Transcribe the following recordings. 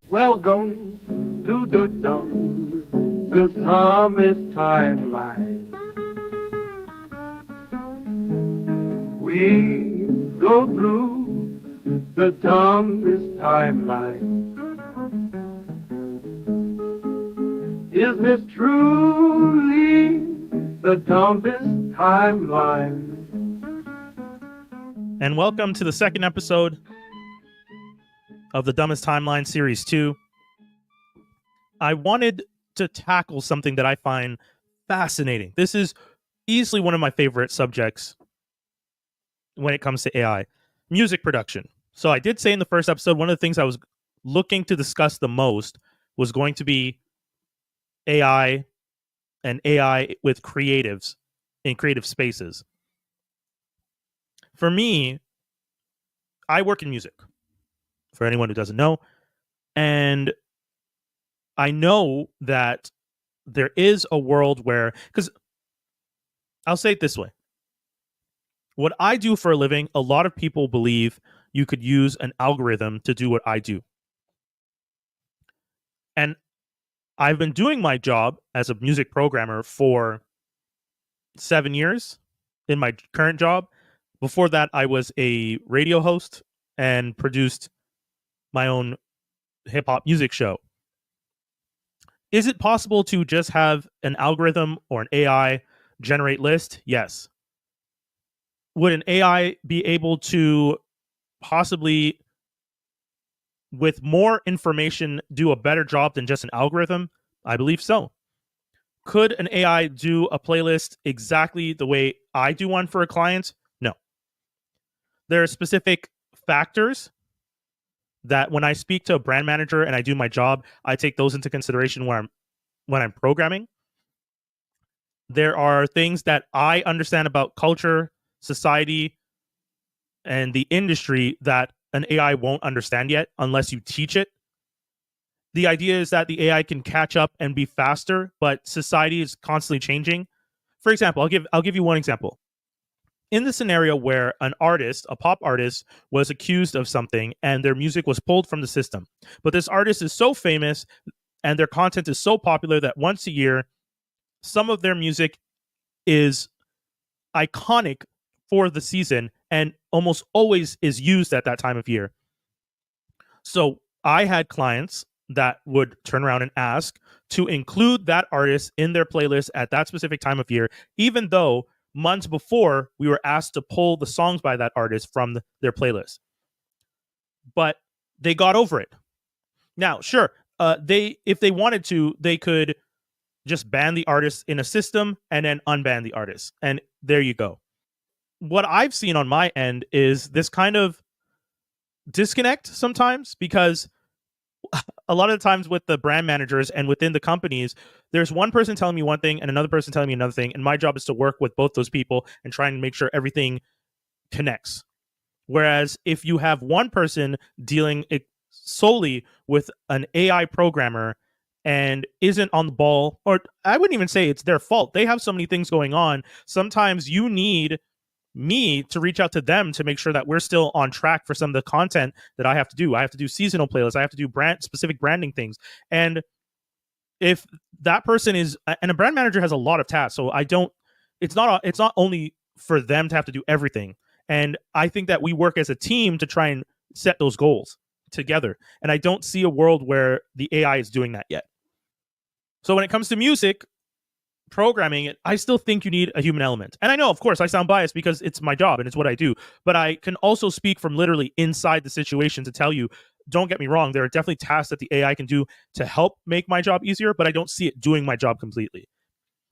Welcome to the dumbest timeline. We go through the dumbest timeline. Is this truly the dumbest timeline? And welcome to the second episode of the Dumbest Timeline Series 2. I wanted to tackle something that I find fascinating. This is easily one of my favorite subjects when it comes to AI, music production. So I did say in the first episode, one of the things I was looking to discuss the most was going to be AI and AI with creatives in creative spaces. For me, I work in music, for anyone who doesn't know. And I know that there is a world where, because I'll say it this way. What I do for a living, a lot of people believe you could use an algorithm to do what I do. And I've been doing my job as a music programmer for 7 years in my current job. Before that, I was a radio host and produced my own hip-hop music show. Is it possible to just have an algorithm or an AI generate list? Yes. Would an AI be able to possibly, with more information, do a better job than just an algorithm? I believe so. Could an AI do a playlist exactly the way I do one for a client? No. There are specific factors that when I speak to a brand manager and I do my job, I take those into consideration when I'm programming. There are things that I understand about culture, society, and the industry that an AI won't understand yet unless you teach it. The idea is that the AI can catch up and be faster, but society is constantly changing. For example, I'll give you one example. In the scenario where an artist, a pop artist, was accused of something and their music was pulled from the system, but this artist is so famous and their content is so popular that once a year, some of their music is iconic for the season and almost always is used at that time of year. So I had clients that would turn around and ask to include that artist in their playlist at that specific time of year, even though months before we were asked to pull the songs by that artist from their playlist. But they got over it. Now, sure, if they wanted to, they could just ban the artist in a system and then unban the artist. And there you go. What I've seen on my end is this kind of disconnect sometimes, because a lot of the times with the brand managers and within the companies, there's one person telling me one thing and another person telling me another thing. And my job is to work with both those people and try and make sure everything connects. Whereas if you have one person dealing solely with an AI programmer and isn't on the ball, or I wouldn't even say it's their fault. They have so many things going on. Sometimes you need me to reach out to them to make sure that we're still on track for some of the content that I have to do. I have to do seasonal playlists. I have to do specific branding things. And if that person is, and a brand manager has a lot of tasks, so it's not only for them to have to do everything. And I think that we work as a team to try and set those goals together. And I don't see a world where the AI is doing that yet. So when it comes to music programming it, I still think you need a human element. And I know, of course, I sound biased because it's my job and it's what I do, but I can also speak from literally inside the situation to tell you, don't get me wrong, there are definitely tasks that the AI can do to help make my job easier, but I don't see it doing my job completely.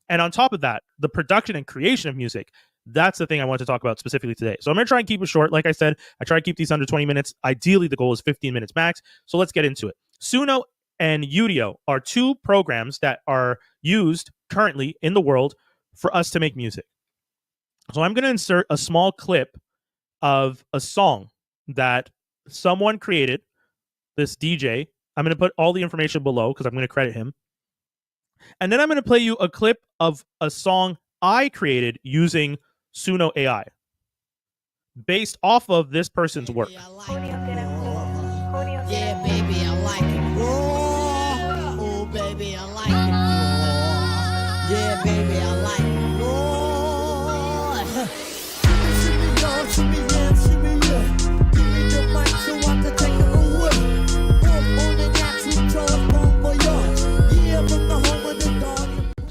And on top of that, the production and creation of music, that's the thing I want to talk about specifically today. So I'm going to try and keep it short. Like I said, I try to keep these under 20 minutes. Ideally, the goal is 15 minutes max. So let's get into it. Suno and Udio are two programs that are used currently in the world for us to make music. So I'm going to insert a small clip of a song that someone created, this DJ. I'm going to put all the information below because I'm going to credit him. And then I'm going to play you a clip of a song I created using Suno AI based off of this person's work. Yeah, baby, I like it.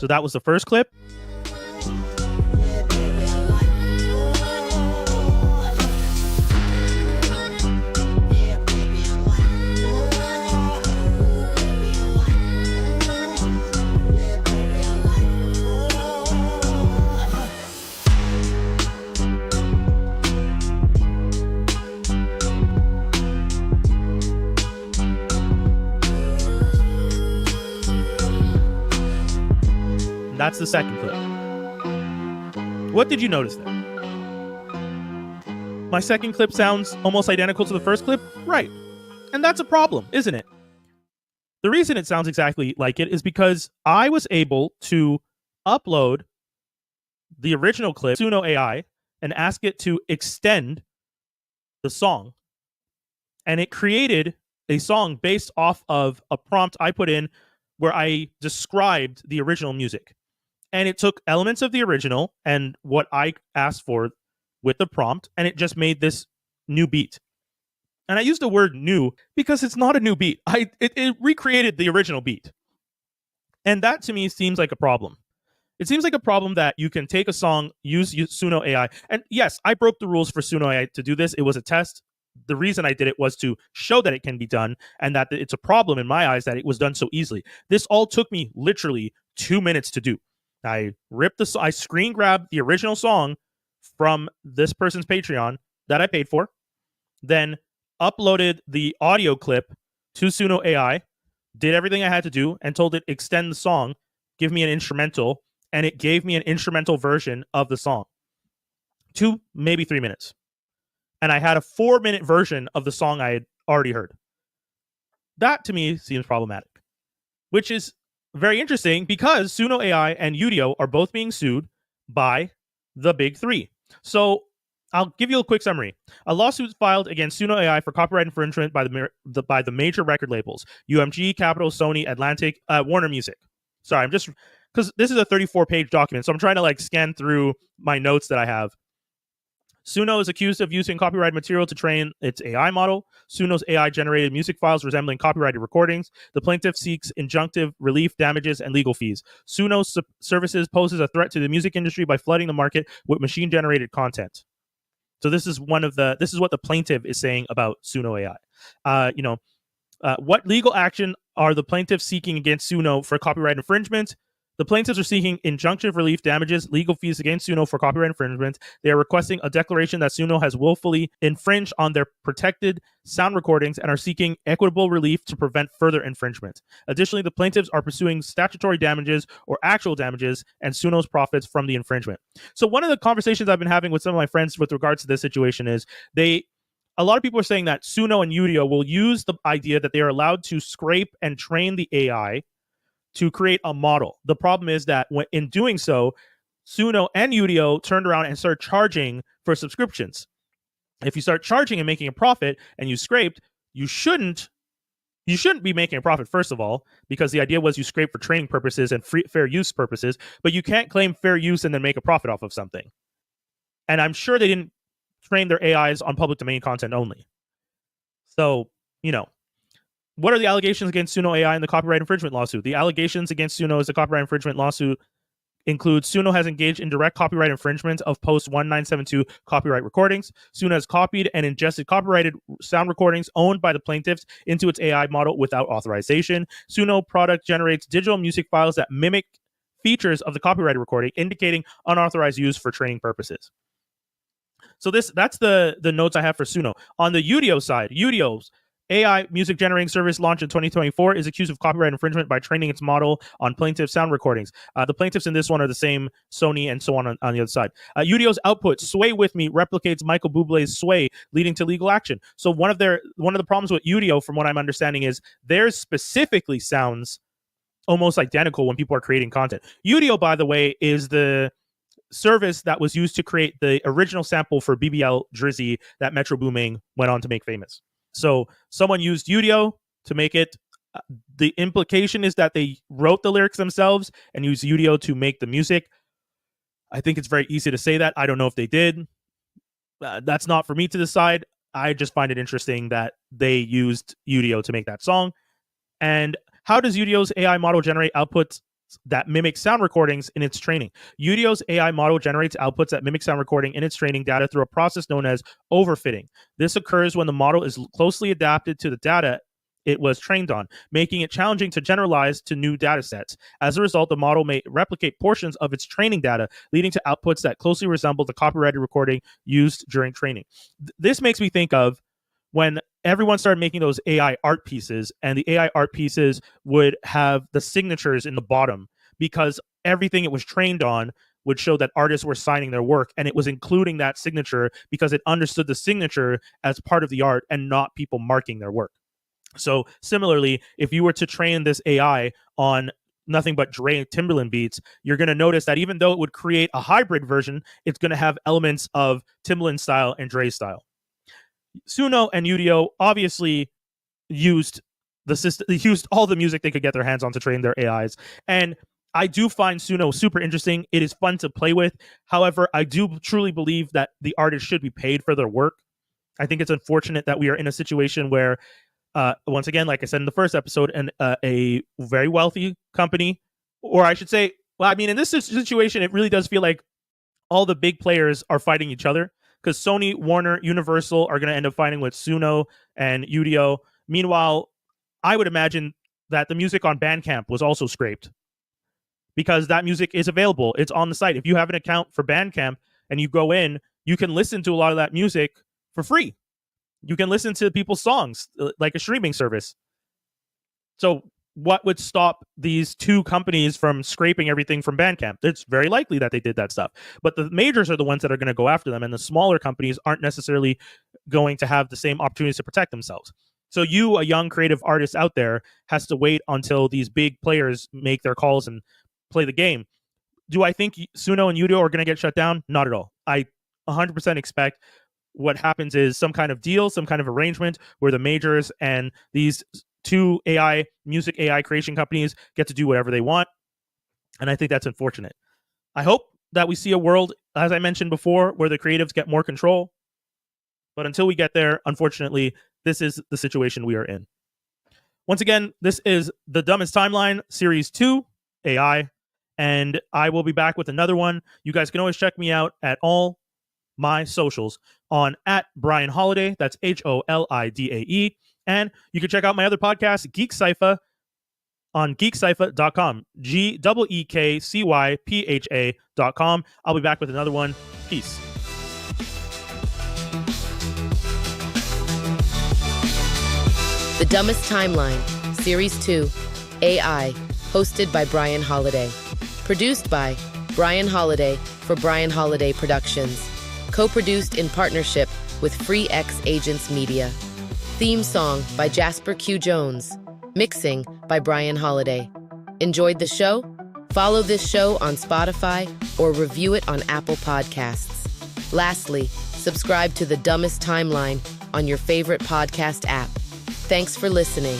So that was the first clip. That's the second clip. What did you notice there? My second clip sounds almost identical to the first clip? Right. And that's a problem, isn't it? The reason it sounds exactly like it is because I was able to upload the original clip, Suno AI, and ask it to extend the song. And it created a song based off of a prompt I put in where I described the original music. And it took elements of the original and what I asked for with the prompt, and it just made this new beat. And I used the word new because it's not a new beat. It recreated the original beat. And that to me seems like a problem. It seems like a problem that you can take a song, use Suno AI. And yes, I broke the rules for Suno AI to do this. It was a test. The reason I did it was to show that it can be done and that it's a problem in my eyes that it was done so easily. This all took me literally 2 minutes to do. I screen grabbed the original song from this person's Patreon that I paid for, then uploaded the audio clip to Suno AI, did everything I had to do, and told it extend the song, give me an instrumental, and it gave me an instrumental version of the song. 2, maybe 3 minutes. And I had a 4-minute version of the song I had already heard. That to me seems problematic, which is very interesting because Suno AI and Udio are both being sued by the big three. So I'll give you a quick summary. A lawsuit filed against Suno AI for copyright infringement by the major record labels: UMG, Capitol, Sony, Atlantic, Warner Music. Sorry, I'm just because this is a 34-page document, so I'm trying to scan through my notes that I have. Suno is accused of using copyrighted material to train its AI model. Suno's AI generated music files resembling copyrighted recordings. The plaintiff seeks injunctive relief, damages, and legal fees. Suno's services poses a threat to the music industry by flooding the market with machine-generated content. So this is what the plaintiff is saying about Suno AI. What legal action are the plaintiffs seeking against Suno for copyright infringement? The plaintiffs are seeking injunctive relief, damages, legal fees against Suno for copyright infringement. They are requesting a declaration that Suno has willfully infringed on their protected sound recordings and are seeking equitable relief to prevent further infringement. Additionally, the plaintiffs are pursuing statutory damages or actual damages and Suno's profits from the infringement. So one of the conversations I've been having with some of my friends with regards to this situation is a lot of people are saying that Suno and Udio will use the idea that they are allowed to scrape and train the AI to create a model. The problem is that in doing so, Suno and Udio turned around and started charging for subscriptions. If you start charging and making a profit and you scraped, you shouldn't be making a profit, first of all, because the idea was you scrape for training purposes and fair use purposes, but you can't claim fair use and then make a profit off of something. And I'm sure they didn't train their AIs on public domain content only. So, what are the allegations against Suno AI in the copyright infringement lawsuit? The allegations against Suno as a copyright infringement lawsuit include Suno has engaged in direct copyright infringement of post 1972 copyright recordings. Suno has copied and ingested copyrighted sound recordings owned by the plaintiffs into its AI model without authorization. Suno product generates digital music files that mimic features of the copyrighted recording, indicating unauthorized use for training purposes. So that's the notes I have for Suno. On the Udio side, Udio's AI music generating service launched in 2024 is accused of copyright infringement by training its model on plaintiff sound recordings. The plaintiffs in this one are the same Sony and so on the other side. Udio's output, Sway With Me, replicates Michael Bublé's Sway, leading to legal action. So one of the problems with Udio, from what I'm understanding, is theirs specifically sounds almost identical when people are creating content. Udio, by the way, is the service that was used to create the original sample for BBL Drizzy that Metro Boomin went on to make famous. So someone used Udio to make it. The implication is that they wrote the lyrics themselves and used Udio to make the music. I think it's very easy to say that. I don't know if they did. That's not for me to decide. I just find it interesting that they used Udio to make that song. And how does Udio's AI model generate outputs that mimic sound recordings in its training. Udio's AI model generates outputs that mimic sound recording in its training data through a process known as overfitting. This occurs when the model is closely adapted to the data it was trained on, making it challenging to generalize to new data sets. As a result, the model may replicate portions of its training data, leading to outputs that closely resemble the copyrighted recording used during training. This makes me think of when everyone started making those AI art pieces, and the AI art pieces would have the signatures in the bottom because everything it was trained on would show that artists were signing their work, and it was including that signature because it understood the signature as part of the art and not people marking their work. So similarly, if you were to train this AI on nothing but Dre and Timbaland beats, you're going to notice that even though it would create a hybrid version, it's going to have elements of Timbaland style and Dre style. Suno and Udio obviously used the system, used all the music they could get their hands on to train their AIs. And I do find Suno super interesting. It is fun to play with. However, I do truly believe that the artists should be paid for their work. I think it's unfortunate that we are in a situation where once again, like I said in the first episode, a very wealthy company, or I should say, well, I mean, in this situation, it really does feel like all the big players are fighting each other because Sony, Warner, Universal are going to end up fighting with Suno and Udio. Meanwhile, I would imagine that the music on Bandcamp was also scraped because that music is available. It's on the site. If you have an account for Bandcamp and you go in, you can listen to a lot of that music for free. You can listen to people's songs like a streaming service. So what would stop these two companies from scraping everything from Bandcamp? It's very likely that they did that stuff. But the majors are the ones that are going to go after them, and the smaller companies aren't necessarily going to have the same opportunities to protect themselves. So you, a young creative artist out there, has to wait until these big players make their calls and play the game. Do I think Suno and Udio are going to get shut down? Not at all. I 100% expect what happens is some kind of deal, some kind of arrangement where the majors and these two music AI creation companies get to do whatever they want. And I think that's unfortunate. I hope that we see a world, as I mentioned before, where the creatives get more control. But until we get there, unfortunately, this is the situation we are in. Once again, this is The Dumbest Timeline, Series 2, AI. And I will be back with another one. You guys can always check me out at all my socials on @Brian Holidae. That's HOLIDAE. And you can check out my other podcast, Geek Cypher, on geekcypher.com. GEEKCYPHA.com. I'll be back with another one. Peace. The Dumbest Timeline, Series 2, AI, hosted by Brian Holidae. Produced by Brian Holidae for Brian Holidae Productions. Co-produced in partnership with Free X Agents Media. Theme song by Jasper Q. Jones. Mixing by Brian Holidae. Enjoyed the show? Follow this show on Spotify or review it on Apple Podcasts. Lastly, subscribe to The Dumbest Timeline on your favorite podcast app. Thanks for listening.